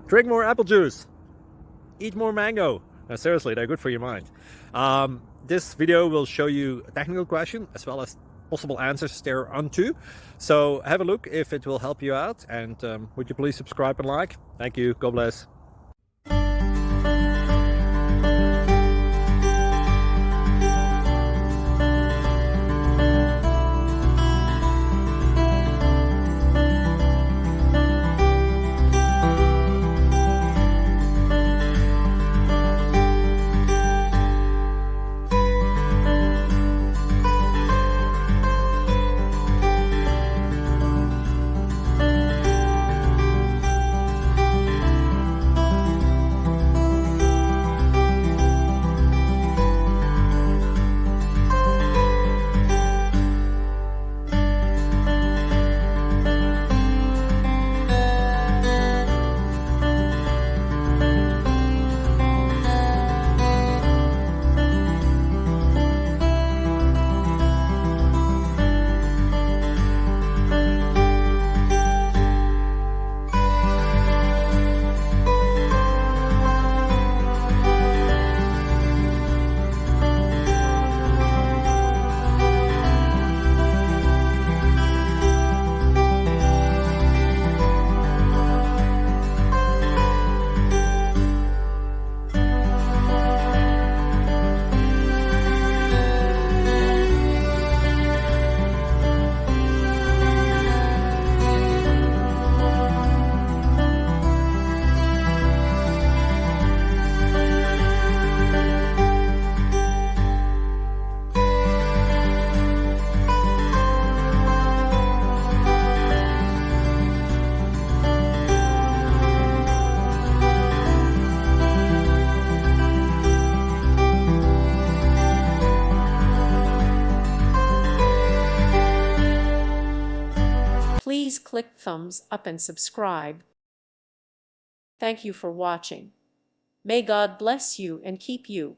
Drink more apple juice. Eat more mango. No, seriously, they're good for your mind. This video will show you a technical question as well as possible answers thereunto. So have a look if it will help you out, and would you please subscribe and like? Thank you. God bless. Please click thumbs up and subscribe. Thank you for watching. May God bless you and keep you.